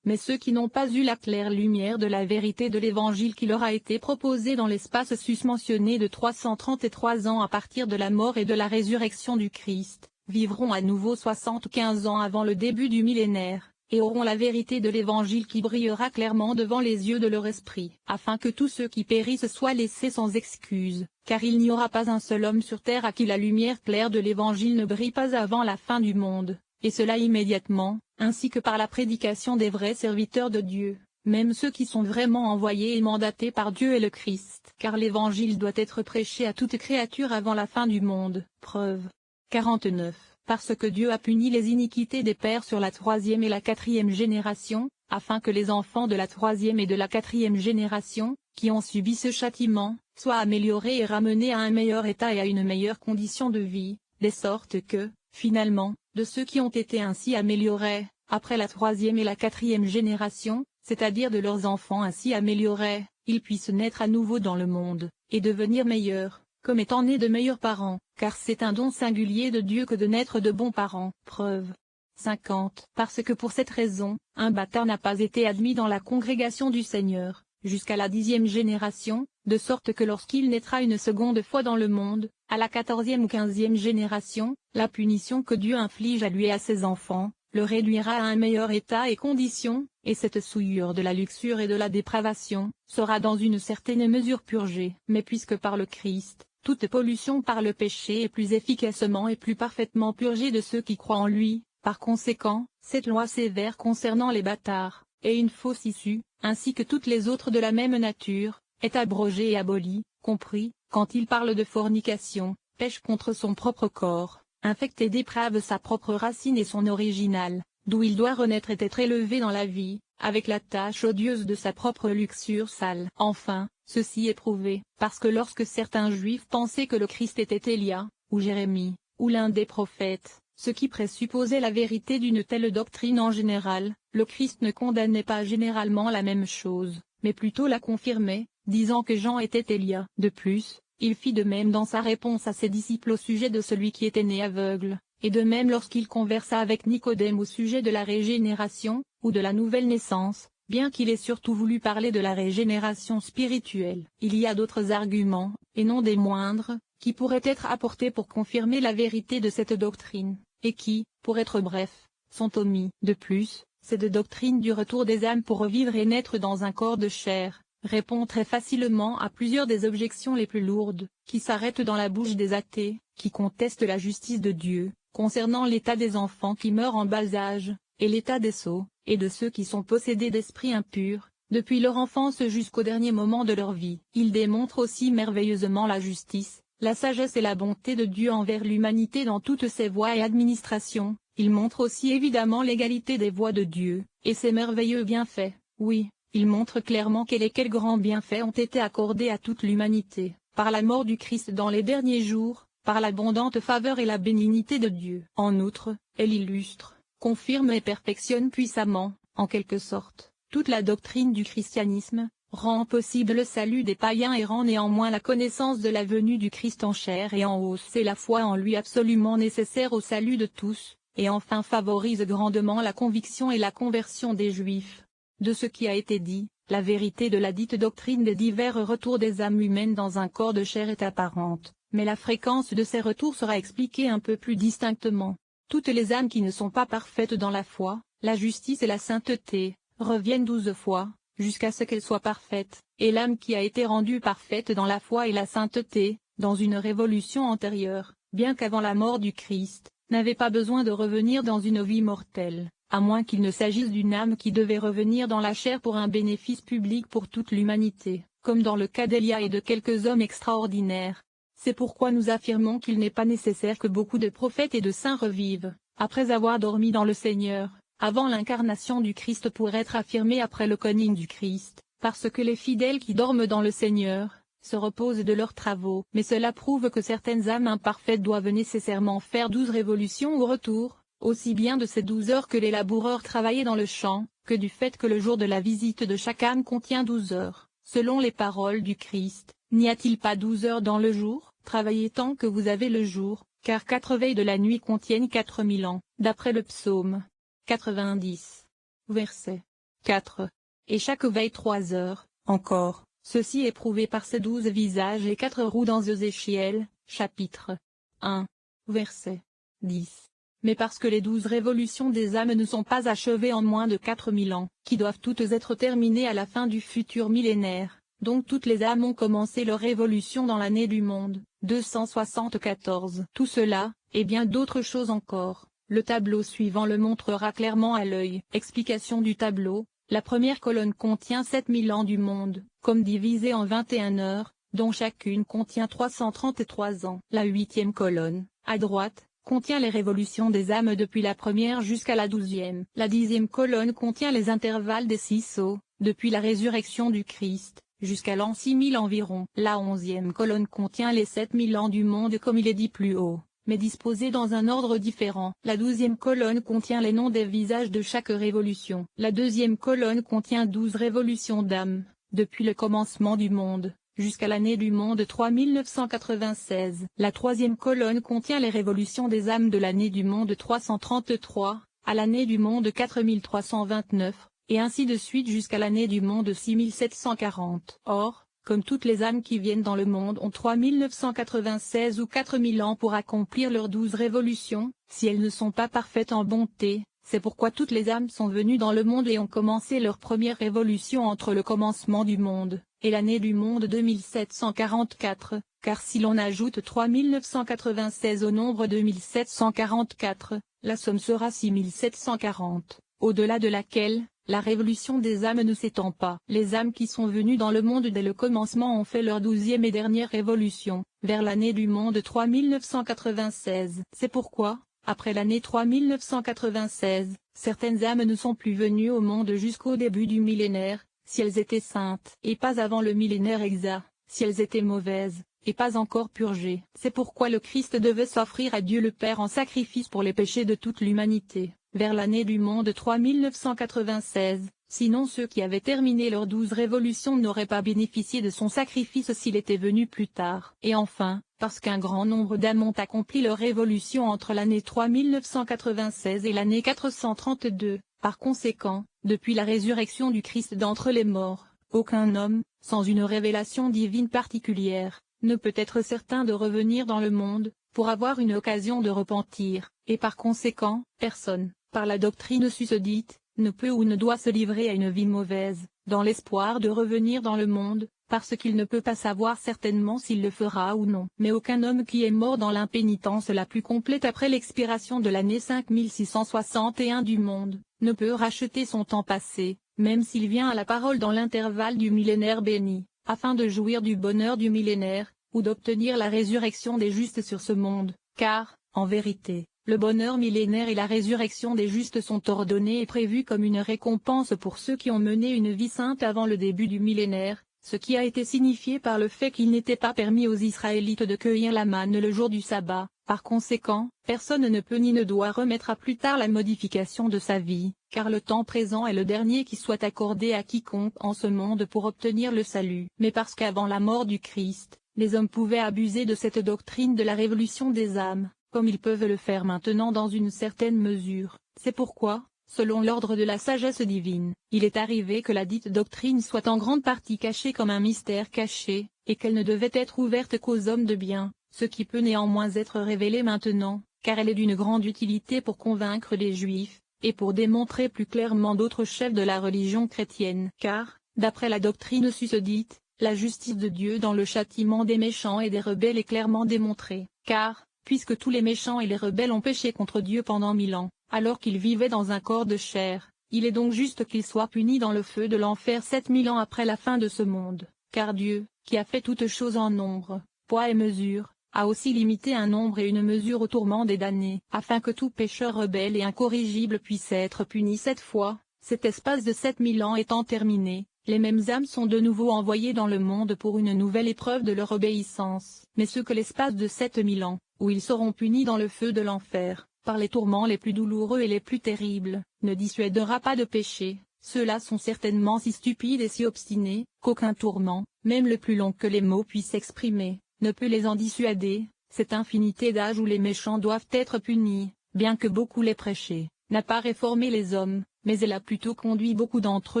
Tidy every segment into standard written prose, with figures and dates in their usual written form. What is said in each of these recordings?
mais ceux qui n'ont pas eu la claire lumière de la vérité de l'Évangile qui leur a été proposé dans l'espace susmentionné de 333 ans à partir de la mort et de la résurrection du Christ, vivront à nouveau 75 ans avant le début du millénaire, et auront la vérité de l'Évangile qui brillera clairement devant les yeux de leur esprit, afin que tous ceux qui périssent soient laissés sans excuse, car il n'y aura pas un seul homme sur terre à qui la lumière claire de l'Évangile ne brille pas avant la fin du monde, et cela immédiatement, ainsi que par la prédication des vrais serviteurs de Dieu, même ceux qui sont vraiment envoyés et mandatés par Dieu et le Christ. Car l'Évangile doit être prêché à toute créature avant la fin du monde. Preuve 49. Parce que Dieu a puni les iniquités des pères sur la troisième et la quatrième génération, afin que les enfants de la troisième et de la quatrième génération, qui ont subi ce châtiment, soient améliorés et ramenés à un meilleur état et à une meilleure condition de vie, de sorte que, finalement, de ceux qui ont été ainsi améliorés, après la troisième et la quatrième génération, c'est-à-dire de leurs enfants ainsi améliorés, ils puissent naître à nouveau dans le monde, et devenir meilleurs, comme étant nés de meilleurs parents, car c'est un don singulier de Dieu que de naître de bons parents. Preuve 50. Parce que pour cette raison, un bâtard n'a pas été admis dans la congrégation du Seigneur, jusqu'à la 10e génération, de sorte que lorsqu'il naîtra une seconde fois dans le monde, à la 14e ou 15e génération, la punition que Dieu inflige à lui et à ses enfants, le réduira à un meilleur état et condition, et cette souillure de la luxure et de la dépravation, sera dans une certaine mesure purgée. Mais puisque par le Christ, toute pollution par le péché est plus efficacement et plus parfaitement purgée de ceux qui croient en lui, par conséquent, cette loi sévère concernant les bâtards, et une fausse issue, ainsi que toutes les autres de la même nature, est abrogée et abolie, compris, quand il parle de fornication, pêche contre son propre corps, infecte et déprave sa propre racine et son original, d'où il doit renaître et être élevé dans la vie, avec la tâche odieuse de sa propre luxure sale. Enfin, ceci est prouvé, parce que lorsque certains Juifs pensaient que le Christ était Élia, ou Jérémie, ou l'un des prophètes, ce qui présupposait la vérité d'une telle doctrine en général, le Christ ne condamnait pas généralement la même chose, mais plutôt la confirmait, disant que Jean était Élia. De plus, il fit de même dans sa réponse à ses disciples au sujet de celui qui était né aveugle, et de même lorsqu'il conversa avec Nicodème au sujet de la régénération, ou de la nouvelle naissance, bien qu'il ait surtout voulu parler de la régénération spirituelle. Il y a d'autres arguments, et non des moindres, qui pourraient être apportés pour confirmer la vérité de cette doctrine, et qui, pour être bref, sont omis. De plus, cette doctrine du retour des âmes pour revivre et naître dans un corps de chair, répond très facilement à plusieurs des objections les plus lourdes, qui s'arrêtent dans la bouche des athées, qui contestent la justice de Dieu, concernant l'état des enfants qui meurent en bas âge, et l'état des sots, et de ceux qui sont possédés d'esprits impurs, depuis leur enfance jusqu'au dernier moment de leur vie. Il démontre aussi merveilleusement la justice, la sagesse et la bonté de Dieu envers l'humanité dans toutes ses voies et administrations. Il montre aussi évidemment l'égalité des voies de Dieu, et ses merveilleux bienfaits. Oui, il montre clairement quels grands bienfaits ont été accordés à toute l'humanité, par la mort du Christ dans les derniers jours, par l'abondante faveur et la bénignité de Dieu. En outre, elle illustre, confirme et perfectionne puissamment, en quelque sorte, toute la doctrine du christianisme, rend possible le salut des païens et rend néanmoins la connaissance de la venue du Christ en chair et en os et la foi en lui absolument nécessaire au salut de tous, et enfin favorise grandement la conviction et la conversion des Juifs. De ce qui a été dit, la vérité de la dite doctrine des divers retours des âmes humaines dans un corps de chair est apparente, mais la fréquence de ces retours sera expliquée un peu plus distinctement. Toutes les âmes qui ne sont pas parfaites dans la foi, la justice et la sainteté, reviennent 12 fois, jusqu'à ce qu'elles soient parfaites, et l'âme qui a été rendue parfaite dans la foi et la sainteté, dans une révolution antérieure, bien qu'avant la mort du Christ, n'avait pas besoin de revenir dans une vie mortelle, à moins qu'il ne s'agisse d'une âme qui devait revenir dans la chair pour un bénéfice public pour toute l'humanité, comme dans le cas d'Élia et de quelques hommes extraordinaires. C'est pourquoi nous affirmons qu'il n'est pas nécessaire que beaucoup de prophètes et de saints revivent, après avoir dormi dans le Seigneur, avant l'incarnation du Christ pour être affirmés après le coming du Christ, parce que les fidèles qui dorment dans le Seigneur, se reposent de leurs travaux. Mais cela prouve que certaines âmes imparfaites doivent nécessairement faire 12 révolutions au retour, aussi bien de ces 12 heures que les laboureurs travaillaient dans le champ, que du fait que le jour de la visite de chaque âme contient 12 heures. Selon les paroles du Christ, n'y a-t-il pas 12 heures dans le jour? Travaillez tant que vous avez le jour, car 4 veilles de la nuit contiennent 4000 ans, d'après le psaume 90. Verset 4. Et chaque veille 3 heures, encore, ceci est prouvé par ces 12 visages et 4 roues dans Ézéchiel, chapitre 1. Verset 10. Mais parce que les 12 révolutions des âmes ne sont pas achevées en moins de 4000 ans, qui doivent toutes être terminées à la fin du futur millénaire, donc toutes les âmes ont commencé leur révolution dans l'année du monde, 274. Tout cela, et bien d'autres choses encore, le tableau suivant le montrera clairement à l'œil. Explication du tableau, la première colonne contient 7000 ans du monde, comme divisé en 21 heures, dont chacune contient 333 ans. La 8e colonne, à droite, contient les révolutions des âmes depuis la première jusqu'à la 12e. La 10e colonne contient les intervalles des 6 sceaux, depuis la résurrection du Christ, jusqu'à l'an 6000 environ. La 11e colonne contient les 7000 ans du monde comme il est dit plus haut, mais disposés dans un ordre différent. La 12e colonne contient les noms des visages de chaque révolution. La 2e colonne contient 12 révolutions d'âmes, depuis le commencement du monde, jusqu'à l'année du monde 3996. La 3e colonne contient les révolutions des âmes de l'année du monde 333, à l'année du monde 4329, et ainsi de suite jusqu'à l'année du monde 6740. Or, comme toutes les âmes qui viennent dans le monde ont 3996 ou 4000 ans pour accomplir leurs 12 révolutions, si elles ne sont pas parfaites en bonté, c'est pourquoi toutes les âmes sont venues dans le monde et ont commencé leur première révolution entre le commencement du monde et l'année du monde 2744, car si l'on ajoute 3996 au nombre 2744, la somme sera 6740, au-delà de laquelle, la révolution des âmes ne s'étend pas. Les âmes qui sont venues dans le monde dès le commencement ont fait leur 12e et dernière révolution, vers l'année du monde 3996. C'est pourquoi, après l'année 3996, certaines âmes ne sont plus venues au monde jusqu'au début du millénaire, si elles étaient saintes, et pas avant le millénaire exact, si elles étaient mauvaises, et pas encore purgées. C'est pourquoi le Christ devait s'offrir à Dieu le Père en sacrifice pour les péchés de toute l'humanité, vers l'année du monde 3996, sinon ceux qui avaient terminé leurs 12 révolutions n'auraient pas bénéficié de son sacrifice s'il était venu plus tard. Et enfin, parce qu'un grand nombre d'âmes ont accompli leur révolution entre l'année 3996 et l'année 432, par conséquent, depuis la résurrection du Christ d'entre les morts, aucun homme, sans une révélation divine particulière, ne peut être certain de revenir dans le monde, pour avoir une occasion de repentir, et par conséquent, personne, par la doctrine susdite, ne peut ou ne doit se livrer à une vie mauvaise, dans l'espoir de revenir dans le monde, parce qu'il ne peut pas savoir certainement s'il le fera ou non. Mais aucun homme qui est mort dans l'impénitence la plus complète après l'expiration de l'année 5661 du monde, ne peut racheter son temps passé, même s'il vient à la parole dans l'intervalle du millénaire béni, afin de jouir du bonheur du millénaire, ou d'obtenir la résurrection des justes sur ce monde, car, en vérité, le bonheur millénaire et la résurrection des justes sont ordonnés et prévus comme une récompense pour ceux qui ont mené une vie sainte avant le début du millénaire, ce qui a été signifié par le fait qu'il n'était pas permis aux Israélites de cueillir la manne le jour du sabbat. Par conséquent, personne ne peut ni ne doit remettre à plus tard la modification de sa vie, car le temps présent est le dernier qui soit accordé à quiconque en ce monde pour obtenir le salut. Mais parce qu'avant la mort du Christ, les hommes pouvaient abuser de cette doctrine de la révolution des âmes, comme ils peuvent le faire maintenant dans une certaine mesure. C'est pourquoi, selon l'ordre de la sagesse divine, il est arrivé que la dite doctrine soit en grande partie cachée comme un mystère caché, et qu'elle ne devait être ouverte qu'aux hommes de bien, ce qui peut néanmoins être révélé maintenant, car elle est d'une grande utilité pour convaincre les Juifs, et pour démontrer plus clairement d'autres chefs de la religion chrétienne. Car, d'après la doctrine susdite, la justice de Dieu dans le châtiment des méchants et des rebelles est clairement démontrée, car, puisque tous les méchants et les rebelles ont péché contre Dieu pendant 1000 ans, alors qu'ils vivaient dans un corps de chair, il est donc juste qu'ils soient punis dans le feu de l'enfer 7000 ans après la fin de ce monde, car Dieu, qui a fait toutes choses en nombre, poids et mesure, a aussi limité un nombre et une mesure au tourment des damnés, afin que tout pécheur rebelle et incorrigible puisse être puni 7 fois, cet espace de 7000 ans étant terminé. Les mêmes âmes sont de nouveau envoyées dans le monde pour une nouvelle épreuve de leur obéissance, mais ce que l'espace de 7000 ans, où ils seront punis dans le feu de l'enfer, par les tourments les plus douloureux et les plus terribles, ne dissuadera pas de pécher. Ceux-là sont certainement si stupides et si obstinés, qu'aucun tourment, même le plus long que les mots puissent exprimer, ne peut les en dissuader. Cette infinité d'âges où les méchants doivent être punis, bien que beaucoup les prêchaient, n'a pas réformé les hommes, mais elle a plutôt conduit beaucoup d'entre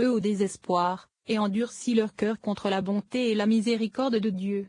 eux au désespoir, et endurci leur cœur contre la bonté et la miséricorde de Dieu.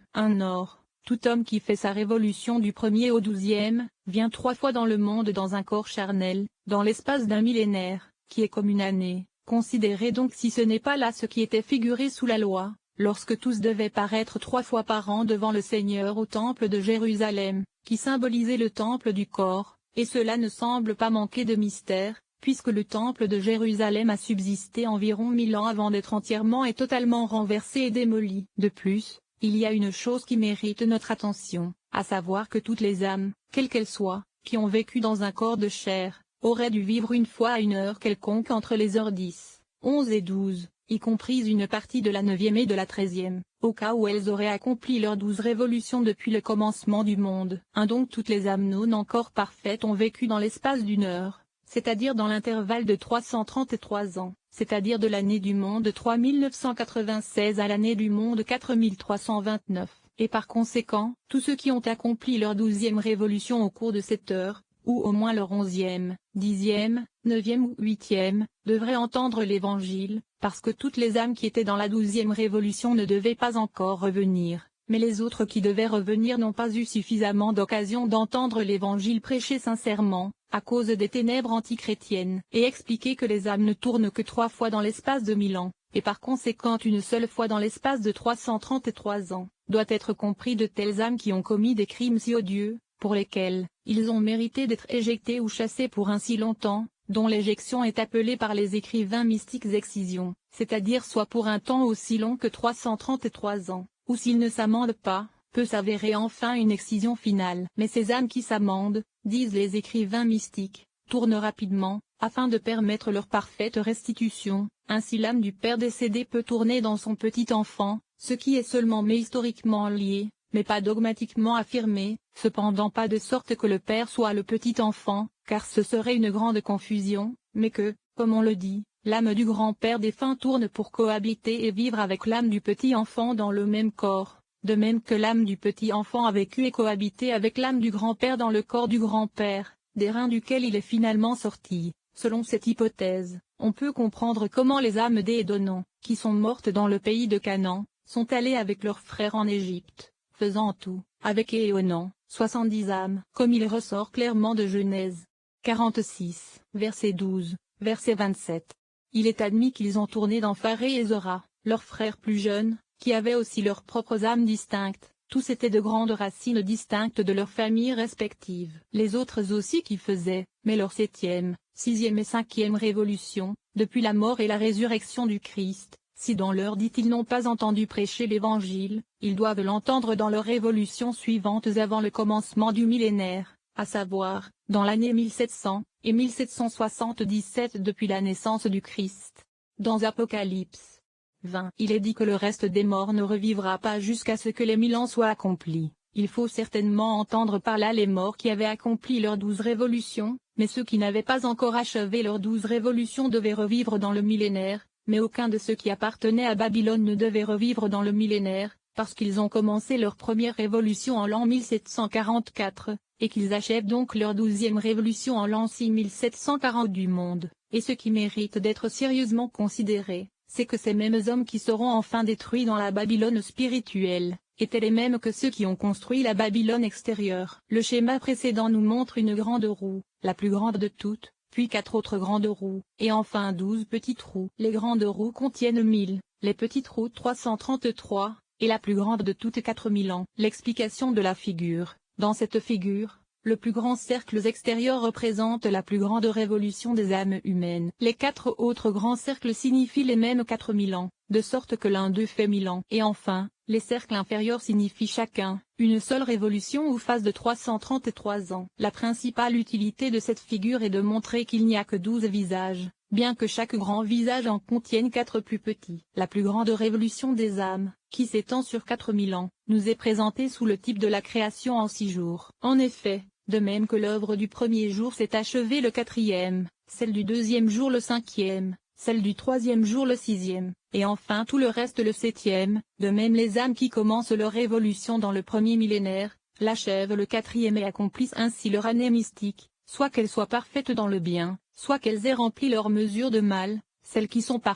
Tout homme qui fait sa révolution du 1er au 12e, vient 3 fois dans le monde dans un corps charnel, dans l'espace d'un millénaire, qui est comme une année. Considérez donc si ce n'est pas là ce qui était figuré sous la loi, lorsque tous devaient paraître 3 fois par an devant le Seigneur au temple de Jérusalem, qui symbolisait le temple du corps, et cela ne semble pas manquer de mystère, puisque le temple de Jérusalem a subsisté environ 1000 ans avant d'être entièrement et totalement renversé et démoli. De plus, il y a une chose qui mérite notre attention, à savoir que toutes les âmes, quelles qu'elles soient, qui ont vécu dans un corps de chair, auraient dû vivre une fois à une heure quelconque entre les heures 10, 11 et 12, y compris une partie de la 9e et de la 13e, au cas où elles auraient accompli leurs 12 révolutions depuis le commencement du monde. Donc toutes les âmes non encore parfaites ont vécu dans l'espace d'une heure, c'est-à-dire dans l'intervalle de 333 ans, c'est-à-dire de l'année du monde 3996 à l'année du monde 4329, et par conséquent, tous ceux qui ont accompli leur 12e révolution au cours de cette heure, ou au moins leur 11e, 10e, 9e ou 8e, devraient entendre l'Évangile, parce que toutes les âmes qui étaient dans la 12e révolution ne devaient pas encore revenir, mais les autres qui devaient revenir n'ont pas eu suffisamment d'occasion d'entendre l'Évangile prêché sincèrement, à cause des ténèbres antichrétiennes, et expliquer que les âmes ne tournent que 3 fois dans l'espace de 1000 ans, et par conséquent une seule fois dans l'espace de 333 ans, doit être compris de telles âmes qui ont commis des crimes si odieux, pour lesquels ils ont mérité d'être éjectés ou chassés pour ainsi longtemps, dont l'éjection est appelée par les écrivains mystiques excision, c'est-à-dire soit pour un temps aussi long que 333 ans, ou s'ils ne s'amendent pas, peut s'avérer enfin une excision finale. Mais ces âmes qui s'amendent, disent les écrivains mystiques, tournent rapidement, afin de permettre leur parfaite restitution. Ainsi l'âme du père décédé peut tourner dans son petit enfant, ce qui est seulement mais historiquement lié, mais pas dogmatiquement affirmé, cependant pas de sorte que le père soit le petit enfant, car ce serait une grande confusion, mais que, comme on le dit, l'âme du grand-père défunt tourne pour cohabiter et vivre avec l'âme du petit enfant dans le même corps, de même que l'âme du petit enfant a vécu et cohabité avec l'âme du grand-père dans le corps du grand-père, des reins duquel il est finalement sorti. Selon cette hypothèse, on peut comprendre comment les âmes des Édonom, qui sont mortes dans le pays de Canaan, sont allées avec leurs frères en Égypte, faisant en tout, avec Éonan, 70 âmes, comme il ressort clairement de Genèse 46, verset 12, verset 27. Il est admis qu'ils ont tourné dans Pharé et Zora, leurs frères plus jeunes, qui avaient aussi leurs propres âmes distinctes. Tous étaient de grandes racines distinctes de leurs familles respectives. Les autres aussi qui faisaient, mais leur 7e, 6e et 5e révolution, depuis la mort et la résurrection du Christ, si dans leur dit ils n'ont pas entendu prêcher l'Évangile, ils doivent l'entendre dans leurs révolutions suivantes avant le commencement du millénaire, à savoir, dans l'année 1700, et 1777 depuis la naissance du Christ. Dans Apocalypse 20, il est dit que le reste des morts ne revivra pas jusqu'à ce que les 1000 ans soient accomplis. Il faut certainement entendre par là les morts qui avaient accompli leurs 12 révolutions, mais ceux qui n'avaient pas encore achevé leurs 12 révolutions devaient revivre dans le millénaire, mais aucun de ceux qui appartenaient à Babylone ne devait revivre dans le millénaire, parce qu'ils ont commencé leur première révolution en l'an 1744, et qu'ils achèvent donc leur 12e révolution en l'an 6740 du monde. Et ce qui mérite d'être sérieusement considéré, c'est que ces mêmes hommes qui seront enfin détruits dans la Babylone spirituelle, étaient les mêmes que ceux qui ont construit la Babylone extérieure. Le schéma précédent nous montre une grande roue, la plus grande de toutes, puis 4 autres grandes roues, et enfin 12 petites roues. Les grandes roues contiennent 1000, les petites roues 333, et la plus grande de toutes 4000 ans. L'explication de la figure. Dans cette figure, le plus grand cercle extérieur représente la plus grande révolution des âmes humaines. Les 4 autres grands cercles signifient les mêmes 4000 ans, de sorte que l'un d'eux fait 1000 ans. Et enfin, les cercles inférieurs signifient chacun, une seule révolution ou phase de 333 ans. La principale utilité de cette figure est de montrer qu'il n'y a que 12 visages, bien que chaque grand visage en contienne 4 plus petits. La plus grande révolution des âmes, qui s'étend sur 4000 ans, nous est présentée sous le type de la création en 6 jours. En effet, de même que l'œuvre du premier jour s'est achevée le 4e, celle du 2e jour le 5e, celle du 3e jour le 6e, et enfin tout le reste le 7e, de même les âmes qui commencent leur révolution dans le premier millénaire, l'achèvent le 4e et accomplissent ainsi leur année mystique, soit qu'elles soient parfaites dans le bien, soit qu'elles aient rempli leur mesure de mal, celles qui sont parfaites